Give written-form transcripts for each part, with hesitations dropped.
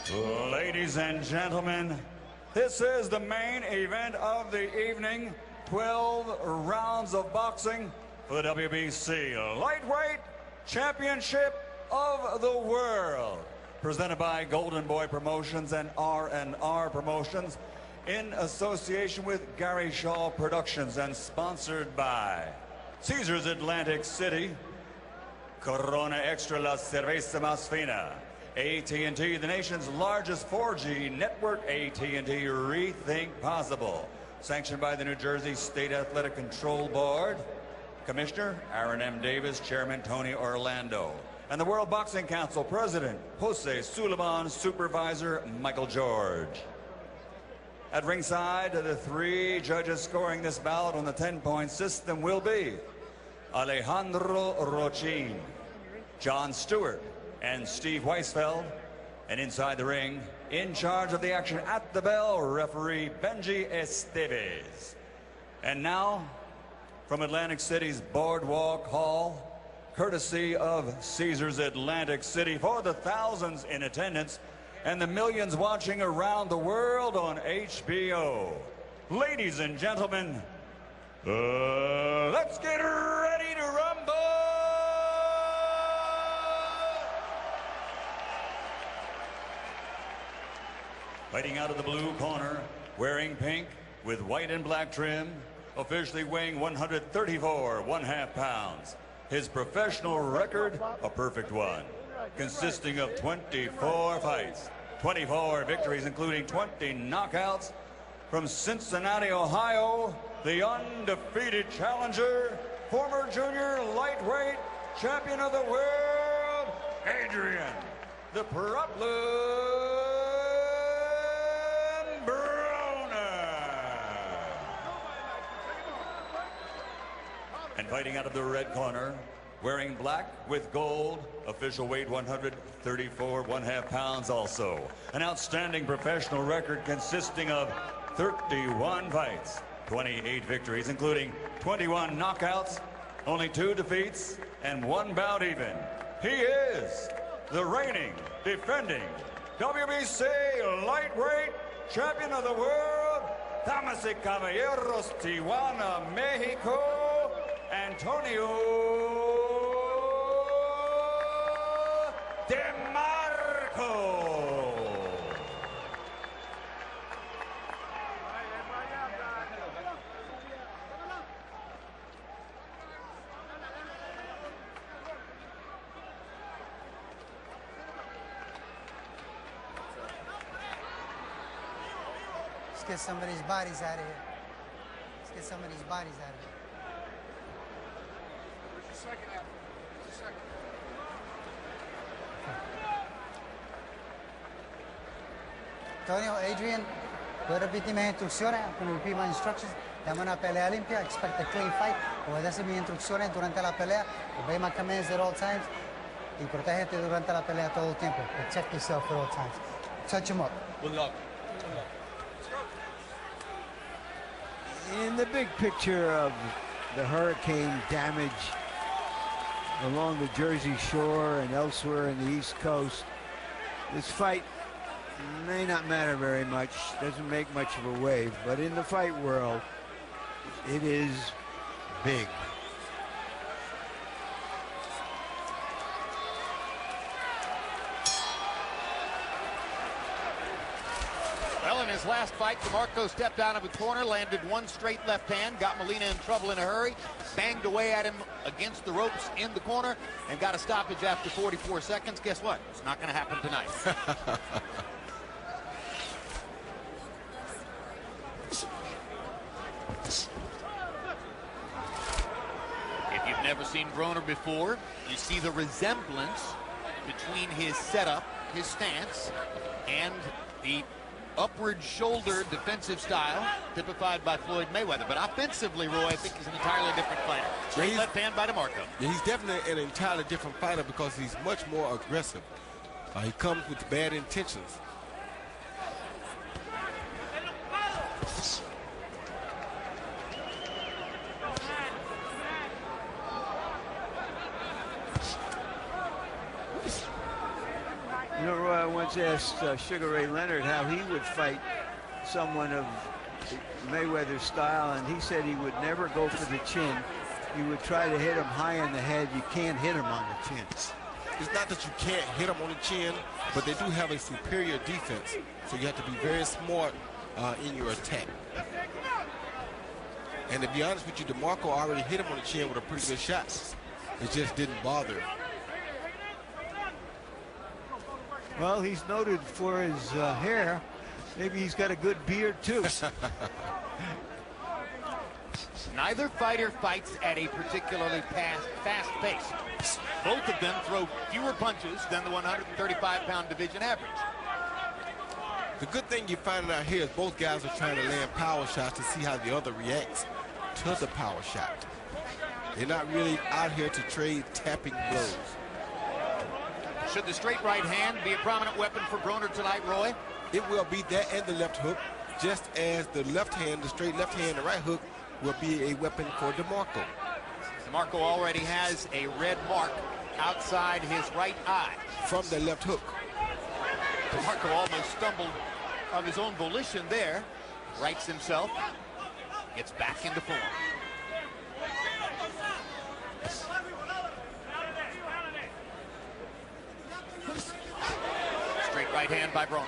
Ladies and gentlemen, this is the main event of the evening. 12 rounds of boxing for the WBC Lightweight Championship of the World. Presented by Golden Boy Promotions and R&R Promotions in association with Gary Shaw Productions and sponsored by Caesars Atlantic City, Corona Extra La Cerveza Más Fina, AT&T, the nation's largest 4G network, AT&T Rethink Possible. Sanctioned by the New Jersey State Athletic Control Board. Commissioner Aaron M. Davis, Chairman Tony Orlando. And the World Boxing Council President Jose Sulaiman, Supervisor Michael George. At ringside, the three judges scoring this bout on the 10-point system will be Alejandro Rochin, John Stewart, and Steve Weisfeld. And inside the ring, in charge of the action at the bell, referee Benji Esteves. And now, from Atlantic City's Boardwalk Hall, courtesy of Caesars Atlantic City, for the thousands in attendance and the millions watching around the world on HBO. Ladies and gentlemen, let's get ready to rumble! Fighting out of the blue corner, wearing pink with white and black trim, officially weighing 134 1/2 pounds. His professional record, a perfect one, consisting of 24 fights, 24 victories, including 20 knockouts. From Cincinnati, Ohio, the undefeated challenger, former junior lightweight champion of the world, Adrien, the Broner. And fighting out of the red corner, wearing black with gold, official weight 134 1/2 pounds also. An outstanding professional record consisting of 31 fights, 28 victories, including 21 knockouts, only 2 defeats, and 1 bout even. He is the reigning, defending WBC lightweight champion of the world, damas y caballeros, Tijuana, Mexico, Antonio DeMarco. Let's get some of these bodies out of here. Let's get some of these bodies out of here. Antonio, Adrien, puoi repetirmi instruzione con le prime instructions? Diamo una pelea limpia, expect a clean fight. Obedecermi instrucciones durante la pelea. Obey my commands at all times. Y protégete durante la pelea todo el tiempo. Protect yourself at all times. Touch him up. Good luck. In the big picture of the hurricane damage along the Jersey Shore and elsewhere in the East Coast, this fight may not matter very much, doesn't make much of a wave, but in the fight world, it is big. Well, in his last fight, DeMarco stepped out of the corner, landed one straight left hand, got Molina in trouble in a hurry, banged away at him against the ropes in the corner, and got a stoppage after 44 seconds. Guess what? It's not going to happen tonight. If you've never seen Broner before, you see the resemblance between his setup, his stance, and the upward shoulder defensive style typified by Floyd Mayweather. But offensively, Roy, I think he's an entirely different fighter. Straight left hand by DeMarco. Yeah, he's definitely an entirely different fighter because he's much more aggressive. He comes with bad intentions. You know, Roy, I once asked Sugar Ray Leonard how he would fight someone of Mayweather's style, and he said he would never go for the chin. He would try to hit him high in the head. You can't hit him on the chin. It's not that you can't hit them on the chin, but they do have a superior defense. So you have to be very smart in your attack. And to be honest with you, DeMarco already hit him on the chin with a pretty good shot. It just didn't bother him. Well, he's noted for his hair. Maybe he's got a good beard, too. Neither fighter fights at a particularly fast pace. Both of them throw fewer punches than the 135-pound division average. The good thing you're finding out here is both guys are trying to land power shots to see how the other reacts to the power shot. They're not really out here to trade tapping blows. Should the straight right hand be a prominent weapon for Broner tonight, Roy? It will be that and the left hook, just as the left hand, the straight left hand, the right hook will be a weapon for DeMarco. DeMarco already has a red mark outside his right eye. From the left hook. DeMarco almost stumbled of his own volition there. Rights himself. Gets back into form. Straight right hand by Broner.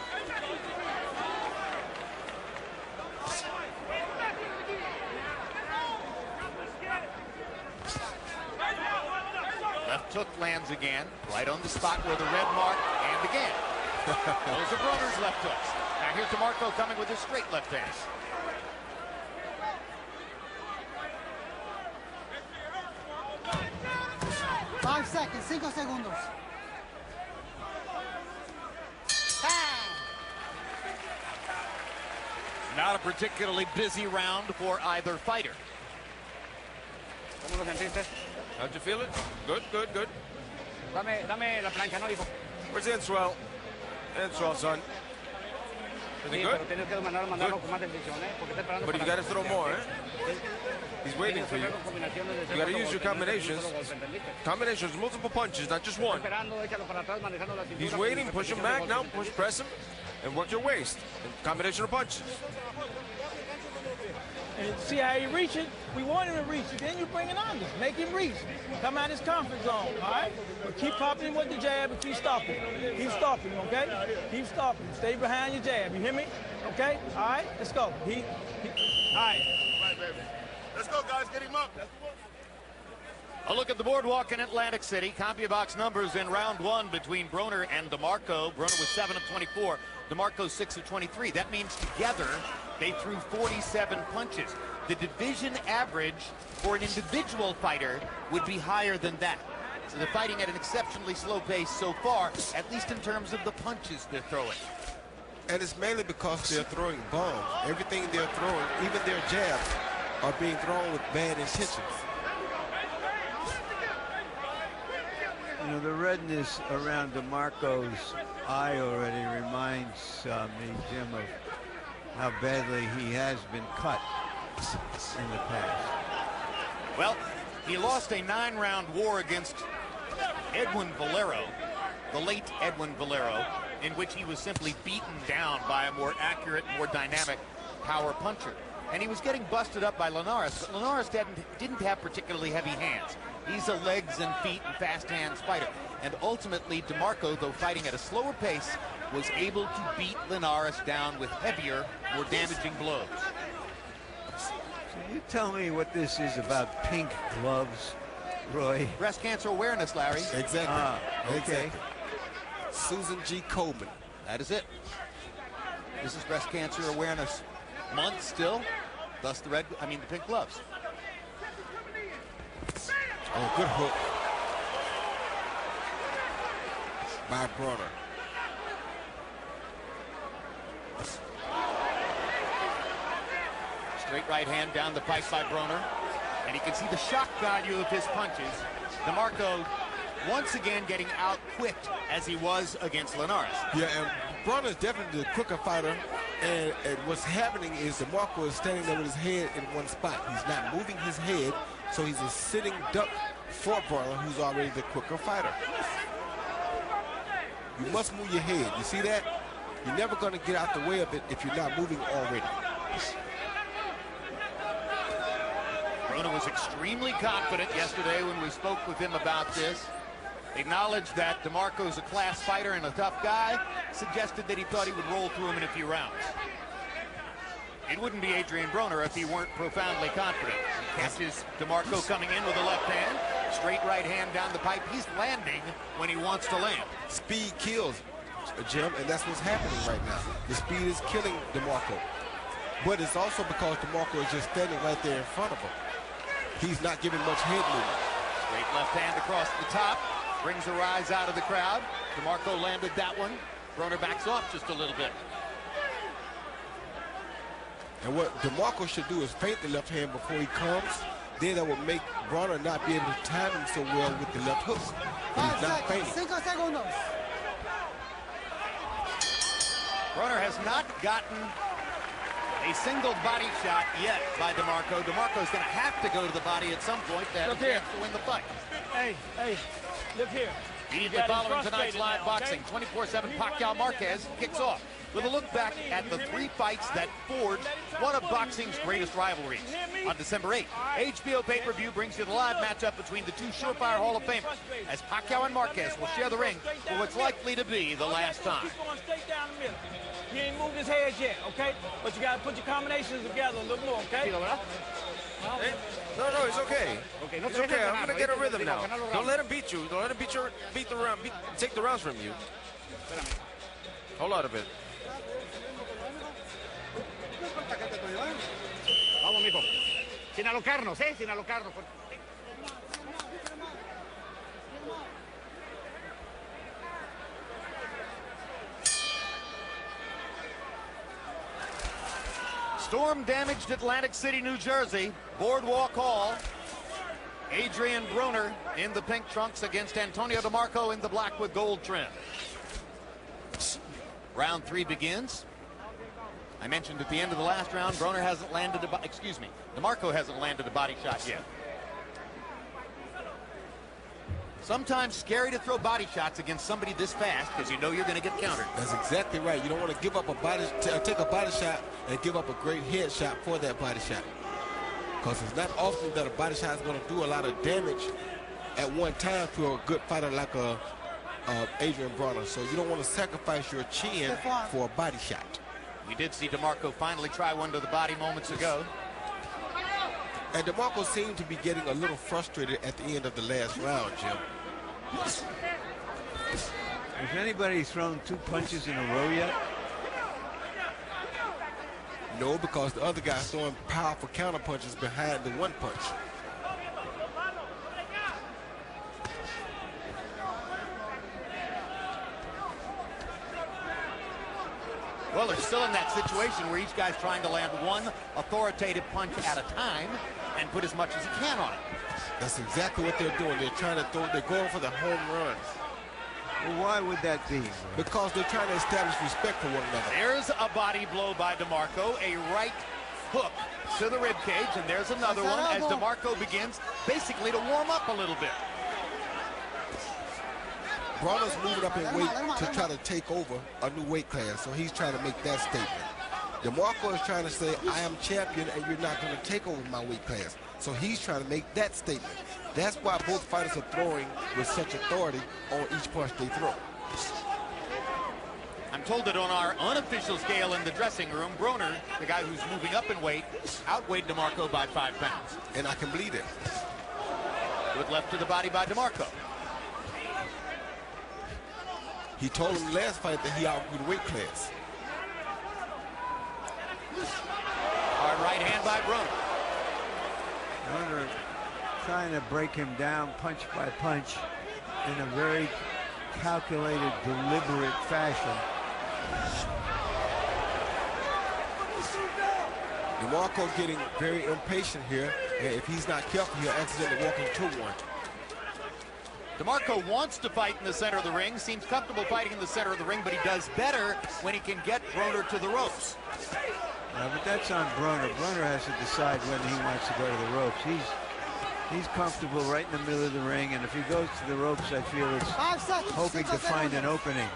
Left hook lands again, right on the spot where the red mark, and again. Those are Broner's left hooks. Now here's DeMarco coming with his straight left hand. 5 seconds, 5 segundos. Not a particularly busy round for either fighter. ¿Cómo lo sentiste? How'd you feel it? Good, good, good. Dame la plancha, ¿no, hijo? Where's the in-swell? In-swell, son. Everything Sí, good? pero tienes que mandarlo con más decisión, ¿eh? Porque está esperando But you para gotta throw more, eh? He's waiting for you. You gotta use your combinations. Combinations, multiple punches, not just one. He's waiting, push him back now, press him, and work your waist. And combination of punches. And see how he reaching? We want him to reach. Then you bring it under. Make him reach. Come out his comfort zone, all right? But keep popping him with the jab and keep stopping. Keep stopping, okay? Keep stopping. Stay behind your jab. You hear me? Okay? All right? Let's go. All right. Let's go, guys. Get him up. A look at the boardwalk in Atlantic City. CompuBox numbers in round one between Broner and DeMarco. Broner was 7 of 24. DeMarco 6 of 23. That means together they threw 47 punches. The division average for an individual fighter would be higher than that. So they're fighting at an exceptionally slow pace so far, at least in terms of the punches they're throwing. And it's mainly because they're throwing bombs. Everything they're throwing, even their jabs, are being thrown with bad intentions. You know, the redness around DeMarco's eye already reminds me, Jim, of how badly he has been cut in the past. Well, he lost a 9-round war against Edwin Valero, the late Edwin Valero, in which he was simply beaten down by a more accurate, more dynamic power puncher. And he was getting busted up by Linares, but Linares didn't have particularly heavy hands. He's a legs and feet and fast hands fighter. And ultimately, DeMarco, though fighting at a slower pace, was able to beat Linares down with heavier, more damaging blows. So you tell me what this is about pink gloves, Roy. Breast cancer awareness, Larry. Exactly. Okay. Exactly. Susan G. Coleman. That is it. This is breast cancer awareness month still. Thus the pink gloves. Oh, good hook by Broner. Straight right hand down the pipe by Broner. And you can see the shock value of his punches. DeMarco once again getting out-quicked as he was against Linares. Yeah, and Broner is definitely the quicker fighter. And what's happening is DeMarco is standing there with his head in one spot. He's not moving his head, so he's a sitting duck for Broner, who's already the quicker fighter. You must move your head. You see that? You're never going to get out the way of it if you're not moving already. Broner was extremely confident yesterday when we spoke with him about this. Acknowledged that DeMarco's a class fighter and a tough guy. Suggested that he thought he would roll through him in a few rounds. It wouldn't be Adrien Broner if he weren't profoundly confident. He catches DeMarco coming in with a left hand. Straight right hand down the pipe. He's landing when he wants to land. Speed kills, Jim, and that's what's happening right now. The speed is killing DeMarco. But it's also because DeMarco is just standing right there in front of him. He's not giving much head movement. Straight left hand across the top. Brings a rise out of the crowd. DeMarco landed that one. Broner backs off just a little bit. And what DeMarco should do is feint the left hand before he comes. Then that will make Broner not be able to time him so well with the left hook. But he's not feinting. 5 segundos. Broner has not gotten a single body shot yet by DeMarco. DeMarco's going to have to go to the body at some point to have a chance to win the fight. Hey, look here. Immediately following tonight's live boxing, 24/7 Pacquiao Marquez kicks off with a look back at the 3 fights that forged one of boxing's greatest rivalries. On December 8th, HBO pay-per-view brings you the live matchup between the 2 surefire Hall of Famers, as Pacquiao and Marquez will share the ring for what's likely to be the last time. Keep going straight down the middle. He ain't moved his head yet, okay? But you gotta put your combinations together a little more, okay? Hey, no, it's okay. It's okay. I'm gonna get a rhythm now. Don't let him beat you. Don't let him beat the round. Take the rounds from you. Hold on a bit. Vamos, mijo. Sin alocarnos, sin alocarnos. Storm-damaged Atlantic City, New Jersey, Boardwalk Hall. Adrien Broner in the pink trunks against Antonio DeMarco in the black with gold trim. Round 3 begins. I mentioned at the end of the last round, DeMarco hasn't landed a body shot yet. Sometimes scary to throw body shots against somebody this fast because you know you're going to get countered. That's exactly right. You don't want to give up a take a body shot and give up a great head shot for that body shot. Because it's not often that a body shot is going to do a lot of damage at one time to a good fighter like Adrien Broner. So you don't want to sacrifice your chin for a body shot. We did see DeMarco finally try one to the body moments ago. And DeMarco seemed to be getting a little frustrated at the end of the last round, Jim. Has anybody thrown 2 punches in a row yet? No, because the other guy's throwing powerful counter punches behind the 1 punch. Well, they're still in that situation where each guy's trying to land one authoritative punch at a time and put as much as he can on it. That's exactly what they're doing. They're trying to they're going for the home runs. Well, why would that be? Because they're trying to establish respect for one another. There's a body blow by DeMarco, a right hook to the rib cage, and there's another one as DeMarco begins basically to warm up a little bit. Broner's moving up in weight to try to take over a new weight class, so he's trying to make that statement. DeMarco is trying to say, I am champion and you're not going to take over my weight class. So he's trying to make that statement. That's why both fighters are throwing with such authority on each punch they throw. I'm told that on our unofficial scale in the dressing room, Broner, the guy who's moving up in weight, outweighed DeMarco by 5 pounds. And I can believe it. Good left to the body by DeMarco. He told him last fight that he outgrew the weight class. Hard right hand by Broner. Broner trying to break him down punch by punch in a very calculated, deliberate fashion. DeMarco getting very impatient here, and if he's not careful, he'll accidentally walk into one. DeMarco wants to fight in the center of the ring, seems comfortable fighting in the center of the ring, but he does better when he can get Broner to the ropes. But that's on Broner. Broner has to decide when he wants to go to the ropes. He's comfortable right in the middle of the ring, and if he goes to the ropes, I feel it's hoping to find an opening.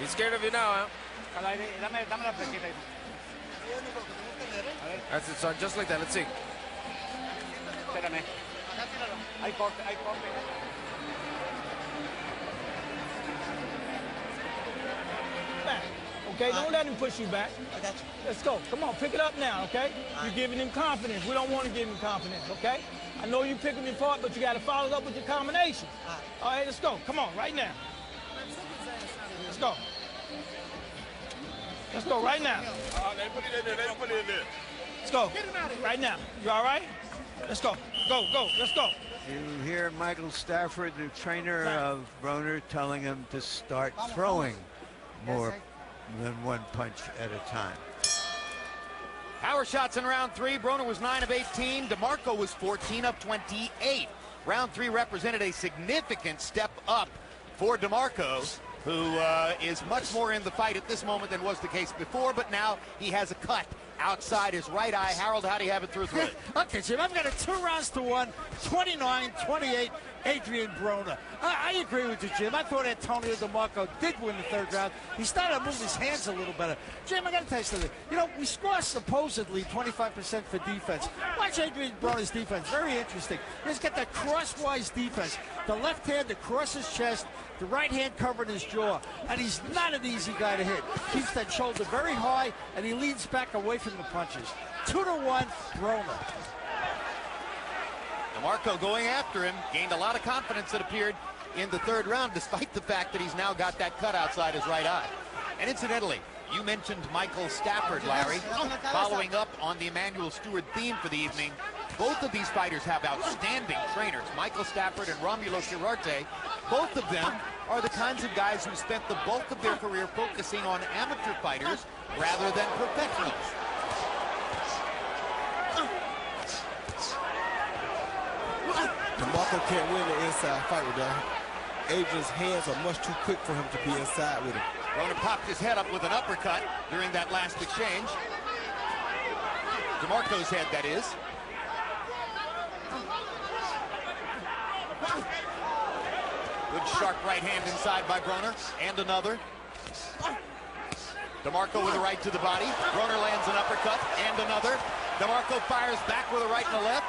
He's scared of you now, huh? Dame la fresquita. That's it, son. Just like that. Let's see. Espérame. Hay corte, hay corte. Back. Okay, don't let him push you back. I got you. Let's go. Come on, pick it up now, okay? You're giving him confidence. We don't want to give him confidence, okay? I know you're picking him apart, but you got to follow it up with your combination. All right, let's go. Come on, right now. Let's go. Let's go right now. They put it in there. They put it in there. Let's go. Right now. You all right? Let's go. Go, go. Let's go. You hear Michael Stafford, the trainer of Broner, telling him to start throwing more than one punch at a time. Power shots in round 3. Broner was 9 of 18. DeMarco was 14 of 28. Round 3 represented a significant step up for DeMarco, who is much more in the fight at this moment than was the case before, but now he has a cut outside his right eye. Harold, how do you have it through it? Okay, Jim, I've got a 2-1, 29-28, Adrien Broner. I agree with you, Jim. I thought Antonio DeMarco did win the 3rd round. He started to move his hands a little better. Jim, I got to tell you something. You know, we score supposedly 25% for defense. Watch Adrien Broner's defense. Very interesting. He's got that crosswise defense. The left hand across his chest, the right hand covering his jaw. And he's not an easy guy to hit. Keeps that shoulder very high, and he leans back away from the punches. 2-1, Broner. DeMarco going after him, gained a lot of confidence, it appeared, in the 3rd round, despite the fact that he's now got that cut outside his right eye. And incidentally, you mentioned Michael Stafford, Larry. Following up on the Emmanuel Stewart theme for the evening, both of these fighters have outstanding trainers. Michael Stafford and Romulo Girarte, both of them are the kinds of guys who spent the bulk of their career focusing on amateur fighters rather than professionals. DeMarco can't win the inside fight with that. Adrian's hands are much too quick for him to be inside with him. Broner popped his head up with an uppercut during that last exchange. DeMarco's head, that is. Good sharp right hand inside by Broner, and another. DeMarco with a right to the body. Broner lands an uppercut, and another. DeMarco fires back with a right and a left.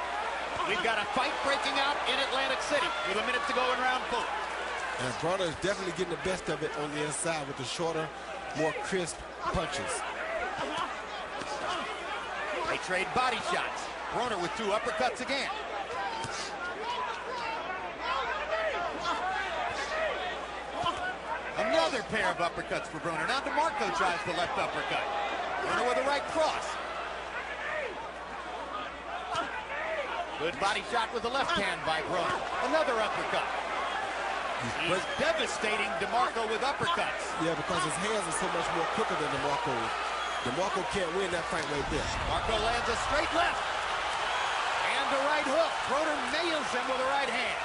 We've got a fight breaking out in Atlantic City with a minute to go in round 4. And Broner is definitely getting the best of it on the inside with the shorter, more crisp punches. They trade body shots. Broner with 2 uppercuts again. Another pair of uppercuts for Broner. Now DeMarco tries the left uppercut. Broner with a right cross. Good body shot with the left hand by Broner. Another uppercut. He's devastating DeMarco with uppercuts. Yeah, because his hands are so much more quicker than DeMarco's. DeMarco can't win that fight right there. DeMarco lands a straight left. And a right hook. Broner nails him with a right hand.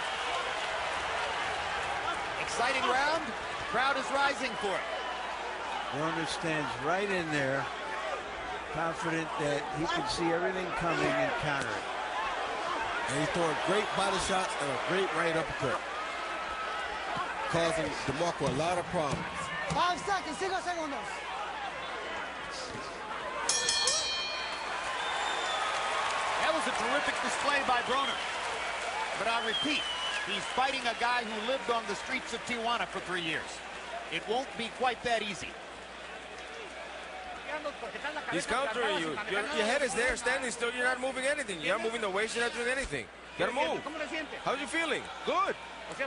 Exciting round. Crowd is rising for it. Broner stands right in there, confident that he can see everything coming and counter it. And he's throwing great body shots and a great right uppercut, causing DeMarco a lot of problems. 5 seconds, 5 segundos. That was a terrific display by Broner. But I'll repeat, he's fighting a guy who lived on the streets of Tijuana for 3 years. It won't be quite that easy. He's countering you. Your head is there, standing still. You're not moving anything. You're not moving the waist. You're not doing anything. You gotta move. How are you feeling? Good. If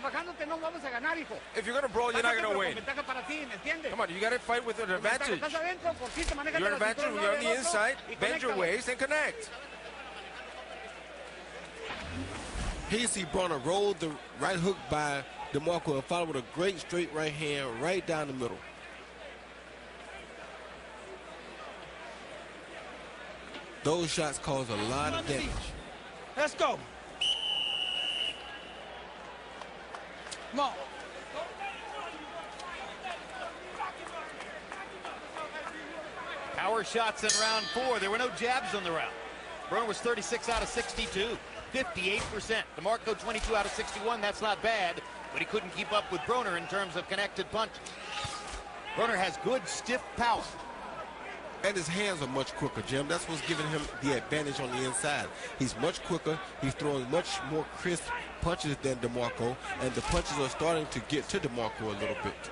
you're gonna brawl, you're not gonna win. Come on, you gotta fight with an advantage. You're an advantage when you're on the inside. Bend your waist and connect. Here you see Broner roll the right hook by DeMarco and follow with a great straight right hand right down the middle. Those shots cause a lot of damage. Let's go. Come on. Power shots in round 4. There were no jabs on the round. Broner was 36 out of 62, 58%. DeMarco 22 out of 61. That's not bad, but he couldn't keep up with Broner in terms of connected punches. Broner has good, stiff power. And his hands are much quicker, Jim. That's what's giving him the advantage on the inside. He's much quicker. He's throwing much more crisp punches than DeMarco, and the punches are starting to get to DeMarco a little bit.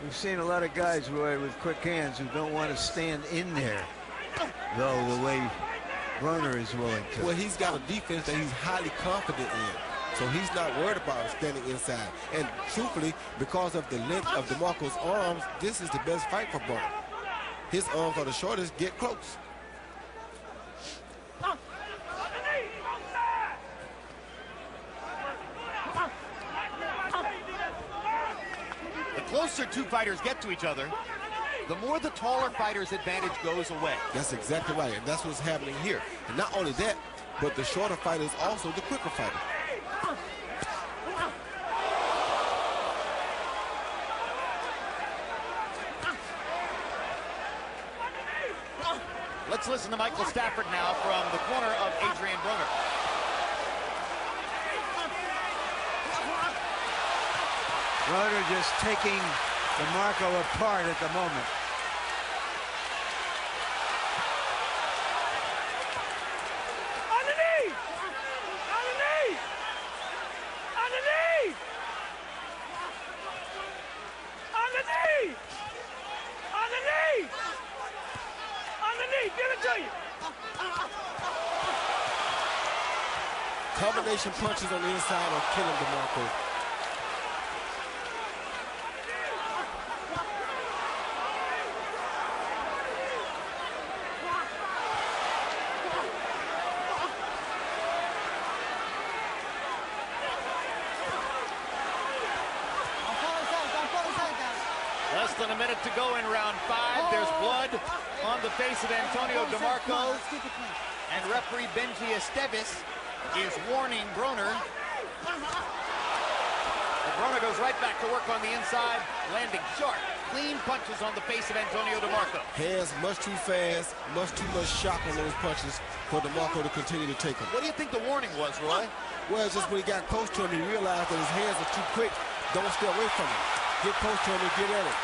We've seen a lot of guys, Roy, with quick hands who don't want to stand in there, though, the way Broner is willing to. Well, he's got a defense that he's highly confident in, so he's not worried about standing inside. And truthfully, because of the length of DeMarco's arms, this is the best fight for Broner. His arms are the shortest, get close. The closer two fighters get to each other, the more the taller fighter's advantage goes away. That's exactly right, and that's what's happening here. And not only that, but the shorter fighter is also the quicker fighter. Let's listen to Michael Stafford now from the corner of Adrien Broner. Broner just taking DeMarco apart at the moment. On the knee! On the knee! On the knee! On the knee! On the knee! On the knee! Give it to you! Combination punches on the inside are killing DeMarco. Less than a minute to go in round 5. There's blood on the face of Antonio DeMarco. And referee Benji Esteves is warning Broner. And Broner goes right back to work on the inside, landing sharp, clean punches on the face of Antonio DeMarco. Hands much too fast, much too much shock on those punches for DeMarco to continue to take them. What do you think the warning was, Roy? Well, it's just when he got close to him, he realized that his hands are too quick. Don't stay away from him. Get close to him and get at it.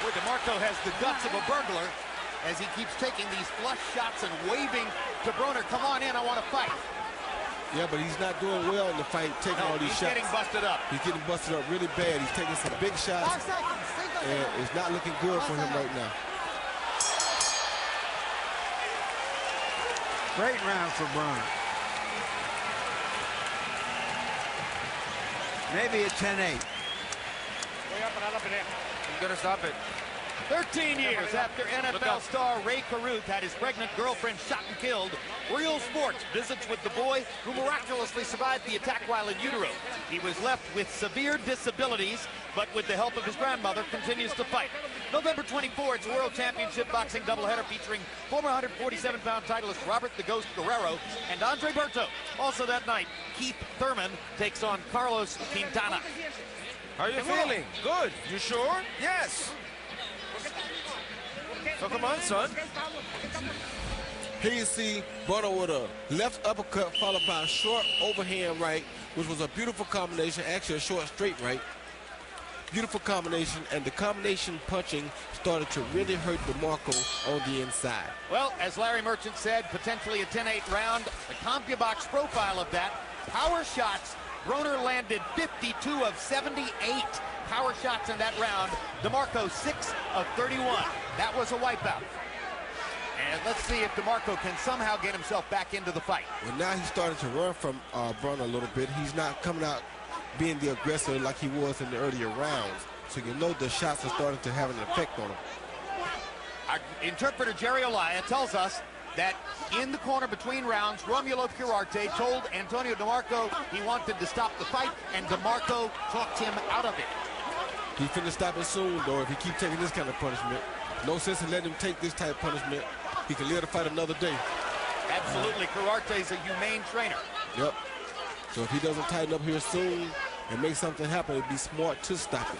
Boy, DeMarco has the guts of a burglar as he keeps taking these flush shots and waving to Broner, come on in, I want to fight. Yeah, but he's not doing well in the fight, taking all these shots. He's getting busted up. He's getting busted up really bad. He's taking some big shots, and it's not looking good for him right now. Great round for Broner. Maybe a 10-8. He's gonna stop it. 13 years after NFL star Ray Caruth had his pregnant girlfriend shot and killed, Real Sports visits with the boy who miraculously survived the attack while in utero. He was left with severe disabilities, but with the help of his grandmother, continues to fight. November 24th, it's a World Championship boxing doubleheader featuring former 147-pound titleist Robert the Ghost Guerrero and Andre Berto. Also that night, Keith Thurman takes on Carlos Quintana. How are you feeling? Good. You sure? Yes. So come on, son. Here you see Broner with a left uppercut followed by a short overhand right, which was a beautiful combination, actually a short straight right. Beautiful combination, and the combination punching started to really hurt DeMarco on the inside. Well, as Larry Merchant said, potentially a 10-8 round. The CompuBox profile of that, power shots, Broner landed 52 of 78 power shots in that round. DeMarco 6 of 31. That was a wipeout. And let's see if DeMarco can somehow get himself back into the fight. Well, now he's starting to run from Broner a little bit. He's not coming out being the aggressor like he was in the earlier rounds. So you know the shots are starting to have an effect on him. Our interpreter Jerry Olaya tells us that in the corner between rounds, Romulo Curarte told Antonio DeMarco he wanted to stop the fight, and DeMarco talked him out of it. He's finna stop it soon, though, if he keep taking this kind of punishment. No sense in letting him take this type of punishment. He can live to fight another day. Absolutely, Cuarte's a humane trainer. Yep. So if he doesn't tighten up here soon and make something happen, it'd be smart to stop it.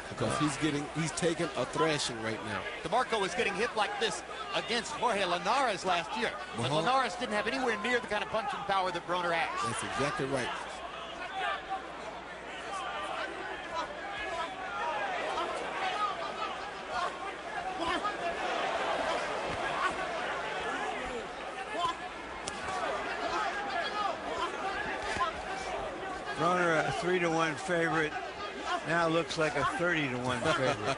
Because he's taking a thrashing right now. DeMarco was getting hit like this against Jorge Linares last year. But Linares didn't have anywhere near the kind of punching power that Broner has. That's exactly right. 3-to-1 favorite now looks like a 30-to-1 favorite.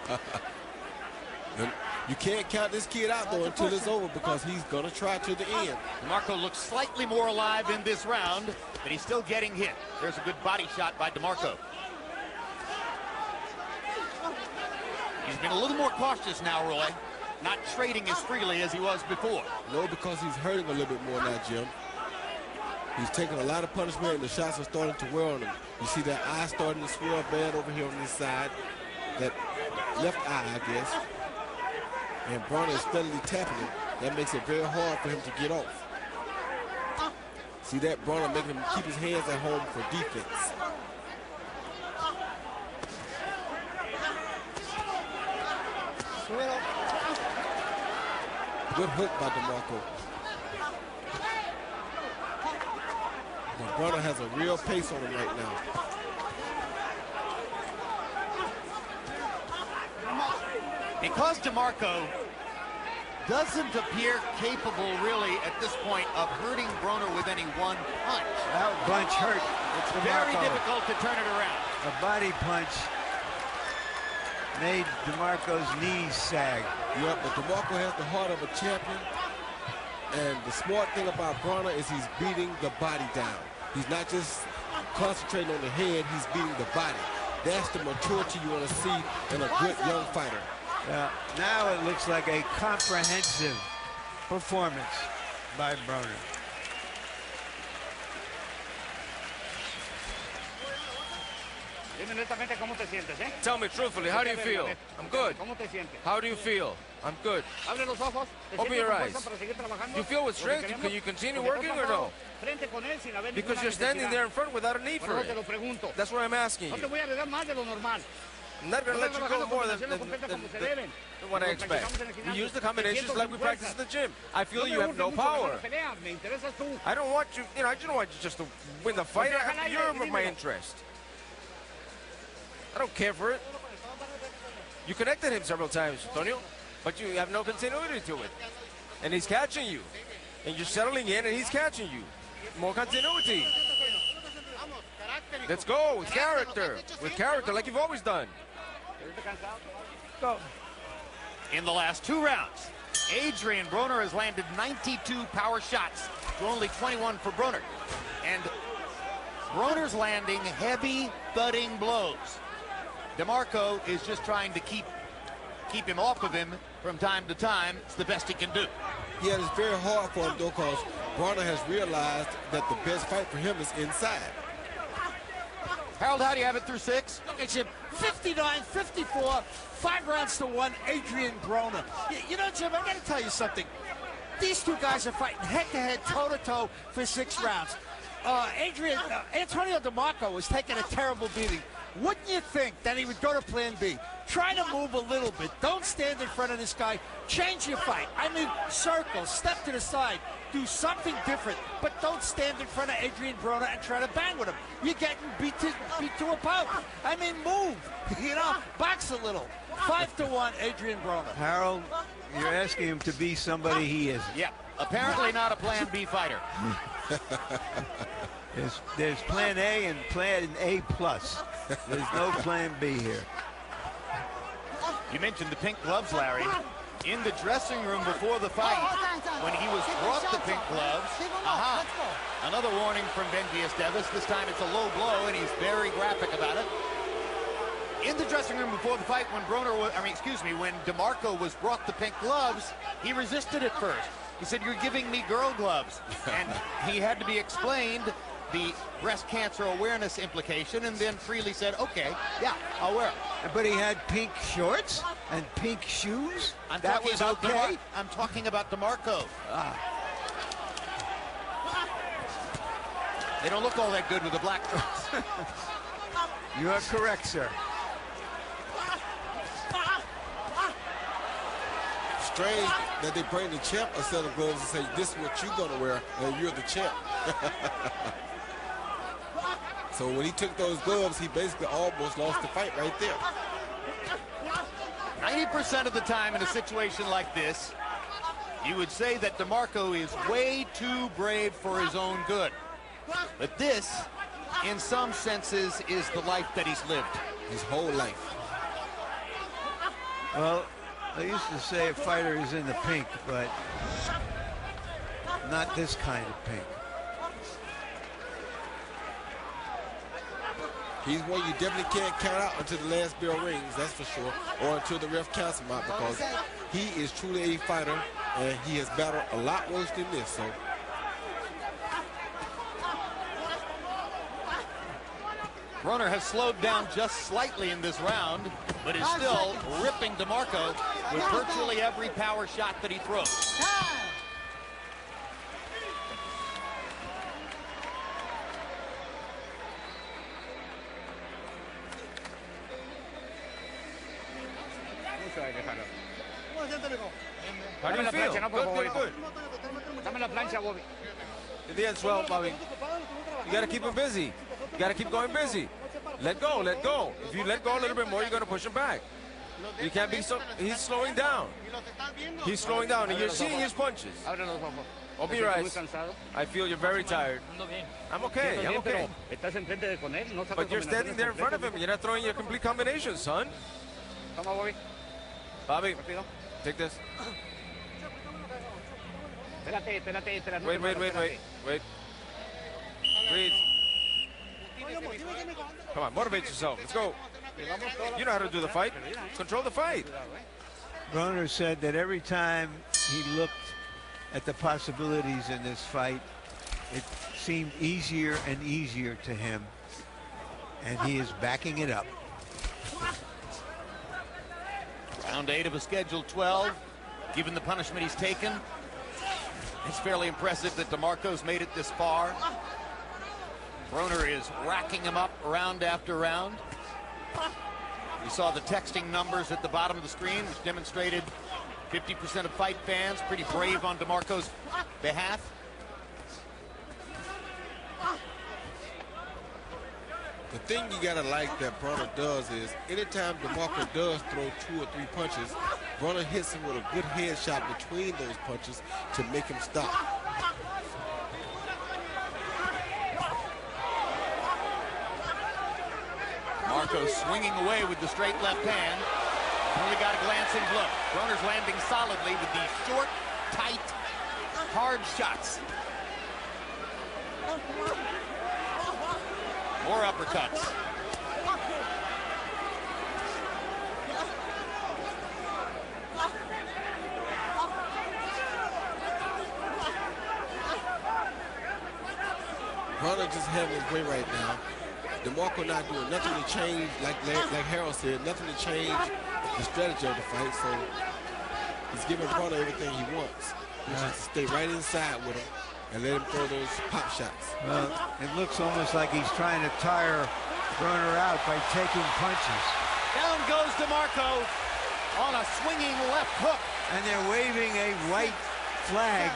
And you can't count this kid out, though, until it's over, because he's going to try to the end. DeMarco looks slightly more alive in this round, but he's still getting hit. There's a good body shot by DeMarco. He's been a little more cautious now, Roy. Not trading as freely as he was before. No, because he's hurting a little bit more now, Jim. He's taking a lot of punishment, and the shots are starting to wear on him. You see that eye starting to swell bad over here on this side. That left eye, I guess. And Broner is steadily tapping him. That makes it very hard for him to get off. See that? Broner making him keep his hands at home for defense. Good hook by DeMarco. But Broner has a real pace on him right now. Because DeMarco doesn't appear capable, really, at this point, of hurting Broner with any one punch. That punch hurt. It's very difficult to turn it around. A body punch made DeMarco's knees sag. Yeah, but DeMarco has the heart of a champion. And the smart thing about Broner is he's beating the body down. He's not just concentrating on the head, he's beating the body. That's the maturity you want to see in a good young fighter. Now it looks like a comprehensive performance by Broner. Tell me truthfully, how do you feel? I'm good. How do you feel? I'm good. Open your eyes. You feel with strength? Can you continue working or no? Because you're standing there in front without a need for it. That's what I'm asking you. I'm not going to let you go more than what I expect. You use the combinations like we practice in the gym. I feel you have no power. I don't want you, I just don't want you just to win the fight. You're my interest. I don't care for it. You connected him several times, Antonio, but you have no continuity to it. And he's catching you. And you're settling in and he's catching you. More continuity. Let's go with character. With character like you've always done. Go. In the last 2 rounds, Adrien Broner has landed 92 power shots to only 21 for Broner. And Broner's landing heavy, thudding blows. DeMarco is just trying to keep him off of him from time to time. It's the best he can do. Yeah, it's very hard for him, though, because Broner has realized that the best fight for him is inside. Harold, how do you have it through 6? Look at Jim, 59-54, 5 rounds to 1, Adrien Broner. You know, Jim, I got to tell you something. These two guys are fighting head-to-head, toe-to-toe for 6 rounds. Antonio DeMarco was taking a terrible beating. Wouldn't you think that he would go to plan B? Try to move a little bit. Don't stand in front of this guy. Change your fight. I mean, circle, step to the side. Do something different, but don't stand in front of Adrien Broner and try to bang with him. You're getting beat to a pulp. I mean, move. Box a little. 5-1, Adrien Broner. Harold, you're asking him to be somebody he isn't. Yeah, apparently not a plan B fighter. There's plan A and plan A+. There's no plan B here. You mentioned the pink gloves, Larry. In the dressing room before the fight, when he was brought the pink gloves, another warning from Benji Esteves. This time it's a low blow, and he's very graphic about it. In the dressing room before the fight, when when DeMarco was brought the pink gloves, he resisted at first. He said, "You're giving me girl gloves," and he had to be explained the breast cancer awareness implication, and then freely said, "Okay, yeah, I'll wear them." But he had pink shorts and pink shoes. That was okay. I'm talking about DeMarco. They don't look all that good with the black shorts. You are correct, sir. Strange that they bring the champ a set of gloves and say, "This is what you're gonna wear, and you're the champ." So when he took those gloves, he basically almost lost the fight right there. 90% of the time in a situation like this, you would say that DeMarco is way too brave for his own good. But this in some senses, is the life that he's lived. His whole life. Well, I used to say a fighter is in the pink, but not this kind of pink. He's one you definitely can't count out until the last bell rings, that's for sure, or until the ref counts him out, because he is truly a fighter, and he has battled a lot worse than this. So Broner has slowed down just slightly in this round, but is still ripping DeMarco with virtually every power shot that he throws. How do you feel? Good. In the end, swell, Bobby. You got to keep him busy. You got to keep going busy. Let go, let go. If you let go a little bit more, you're going to push him back. You can't be so... He's slowing down. He's slowing down, and you're seeing his punches. I'll be right. I feel you're very tired. I'm okay, I'm okay. But you're standing there in front of him. You're not throwing your complete combinations, son. Bobby, take this. Wait. Breathe. Come on, motivate yourself. Let's go. You know how to do the fight. Control the fight. Broner said that every time he looked at the possibilities in this fight, it seemed easier and easier to him, and he is backing it up. Round 8 of a scheduled 12. Given the punishment he's taken, it's fairly impressive that DeMarco's made it this far. Broner is racking him up round after round. We saw the texting numbers at the bottom of the screen, which demonstrated 50% of fight fans pretty brave on DeMarco's behalf. the thing you gotta like that Broner does is anytime DeMarco does throw 2 or 3 punches, Broner hits him with a good headshot between those punches to make him stop. Marco swinging away with the straight left hand. Only got a glancing look. Broner's landing solidly with these short, tight, hard shots. More uppercuts. Broner just having his way right now. DeMarco not doing nothing to change, like Harold said, nothing to change the strategy of the fight. So he's giving Broner everything he wants, which is to stay right inside with him and let him throw those pop shots. Well, it looks almost like he's trying to tire Broner out by taking punches. Down goes DeMarco on a swinging left hook. And they're waving a white flag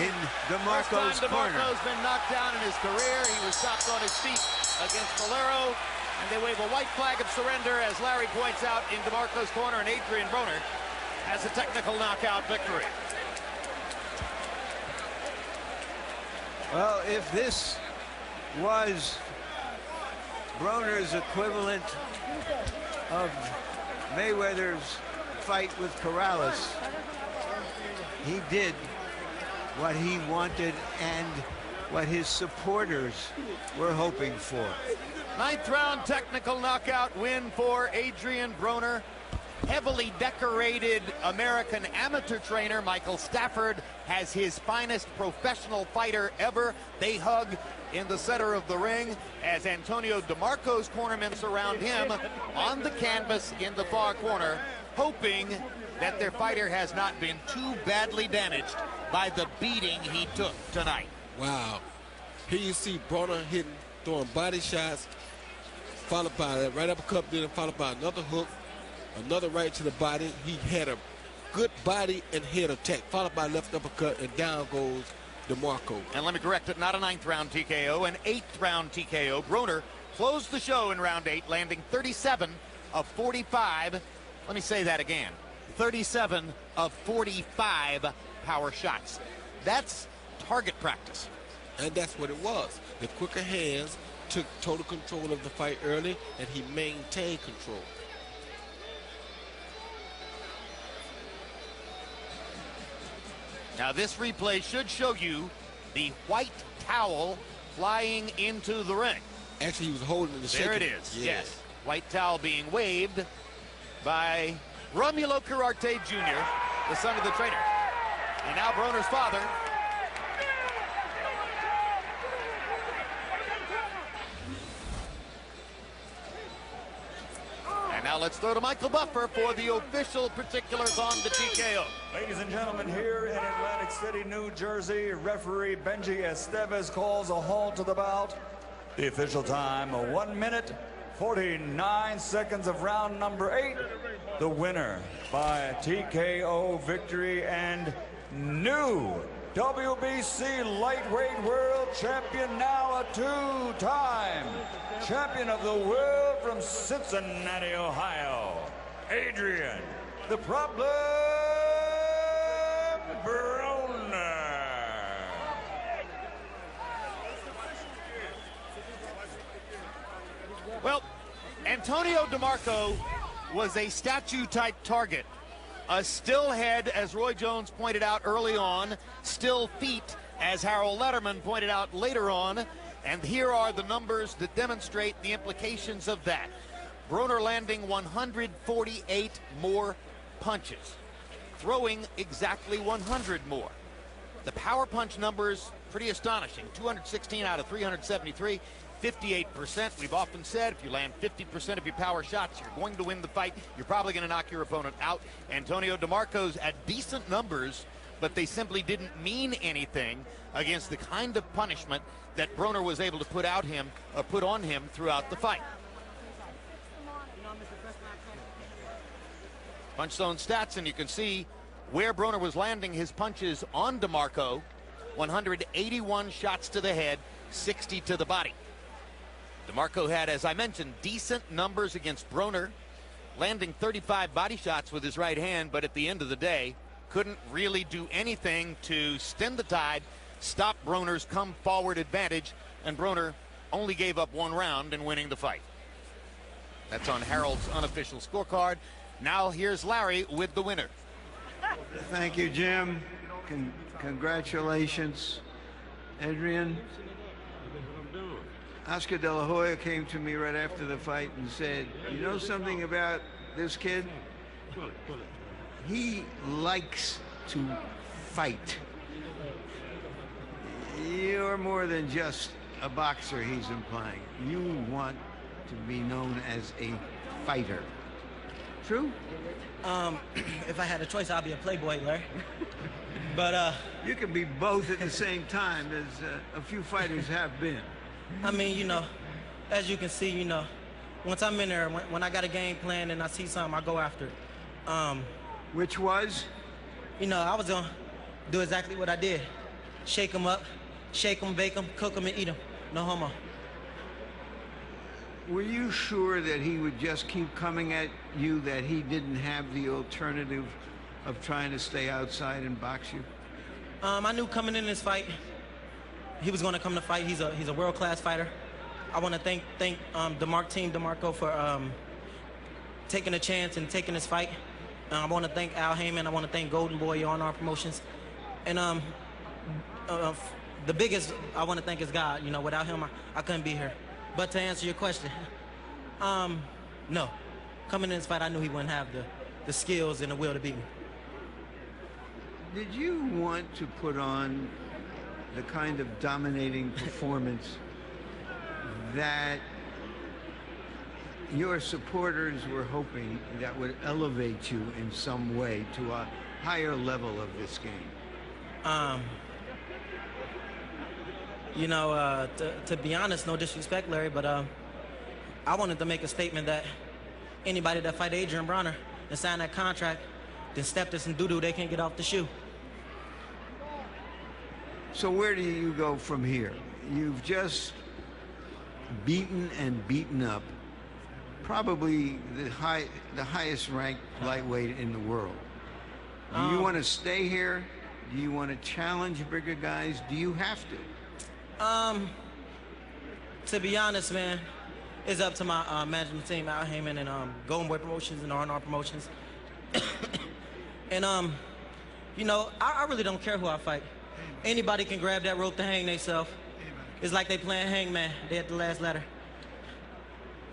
in DeMarco's corner. DeMarco's been knocked down in his career. He was stopped on his feet against Valero, and they wave a white flag of surrender, as Larry points out, in DeMarco's corner, and Adrien Broner has a technical knockout victory. Well, if this was Broner's equivalent of Mayweather's fight with Corrales, he did what he wanted and what his supporters were hoping for. 9th round technical knockout win for Adrien Broner. Heavily decorated American amateur trainer Michael Stafford has his finest professional fighter ever. They hug in the center of the ring as Antonio DeMarco's cornermen surround him on the canvas in the far corner, hoping that their fighter has not been too badly damaged by the beating he took tonight. Wow. Here you see Broner hitting, throwing body shots, followed by that right uppercut, then followed by another hook, another right to the body. He had a good body and head attack, followed by left uppercut, and down goes DeMarco. And let me correct it, not a 9th round TKO, an 8th round TKO. Broner closed the show in round 8, landing 37 of 45. Let me say that again. 37 of 45 power shots. That's target practice. And that's what it was. The quicker hands, took total control of the fight early, and he maintained control. Now this replay should show you the white towel flying into the ring. Actually, he was holding the shaker. There it is, Yeah. yes. White towel being waved by Romulo Cararte Jr., the son of the trainer. And now Broner's father. And now let's throw to Michael Buffer for the official particulars on the TKO. Ladies and gentlemen, here in Atlantic City, New Jersey, referee Benji Estevez calls a halt to the bout. The official time, 1 minute, 49 seconds of round number 8. The winner by TKO victory and new WBC lightweight world champion, now a 2-time champion of the world from Cincinnati, Ohio, Adrien, the Problem Broner. Well, Antonio DeMarco was a statue-type target. A still head, as Roy Jones pointed out early on, still feet, as Harold Letterman pointed out later on, and here are the numbers that demonstrate the implications of that. Broner landing 148 more punches, throwing exactly 100 more. The power punch numbers, pretty astonishing. 216 out of 373. 58%. We've often said if you land 50% of your power shots, you're going to win the fight. You're probably going to knock your opponent out. Antonio DeMarco's at decent numbers, but they simply didn't mean anything against the kind of punishment that Broner was able to put on him throughout the fight. Punchstone stats, and you can see where Broner was landing his punches on DeMarco. 181 shots to the head, 60 to the body. DeMarco had, as I mentioned, decent numbers against Broner, landing 35 body shots with his right hand, but at the end of the day, couldn't really do anything to stem the tide, stop Broner's come-forward advantage, and Broner only gave up 1 round in winning the fight. That's on Harold's unofficial scorecard. Now here's Larry with the winner. Thank you, Jim. Congratulations, Adrien. Oscar De La Hoya came to me right after the fight and said, you know something about this kid? He likes to fight. You're more than just a boxer, he's implying. You want to be known as a fighter. True? If I had a choice, I'd be a playboy, Larry. But you can be both at the same time, as a few fighters have been. I mean, you know, as you can see, you know, once I'm in there, when I got a game plan and I see something, I go after it. Which was? You know, I was gonna do exactly what I did. Shake them up, shake them, bake them, cook them, and eat them. No homo. Were you sure that he would just keep coming at you, that he didn't have the alternative of trying to stay outside and box you? I knew coming in this fight, he was going to come to fight. He's a world-class fighter. I want to thank Team DeMarco for taking a chance and taking this fight. I want to thank Al Heyman. I want to thank Golden Boy on our promotions. And the biggest I want to thank is God. You know, without him, I couldn't be here. But to answer your question, no. Coming in this fight, I knew he wouldn't have the skills and the will to beat me. Did you want to put on the kind of dominating performance that your supporters were hoping that would elevate you in some way to a higher level of this game? You know, to be honest, no disrespect, Larry, but I wanted to make a statement that anybody that fight Adrien Broner and sign that contract, then step this and doo-doo, they can't get off the shoe. So where do you go from here? You've just beaten and beaten up probably the highest ranked lightweight in the world. Do you want to stay here? Do you want to challenge bigger guys? Do you have to? To be honest, man, it's up to my management team, Al Heyman and Golden Boy Promotions and R&R Promotions. And, you know, I really don't care who I fight. Anybody can grab that rope to hang themselves. It's like they playing hangman. They at the last ladder.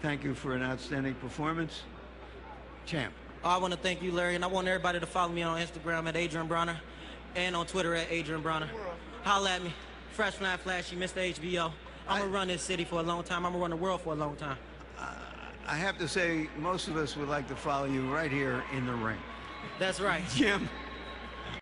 Thank you for an outstanding performance. Champ. I want to thank you, Larry, and I want everybody to follow me on Instagram at Adrien Broner and on Twitter at Adrien Broner. Holla at me. Fresh, fly, flashy, Mr. HBO. I'm going to run this city for a long time. I'm going to run the world for a long time. I have to say, most of us would like to follow you right here in the ring. That's right. Jim.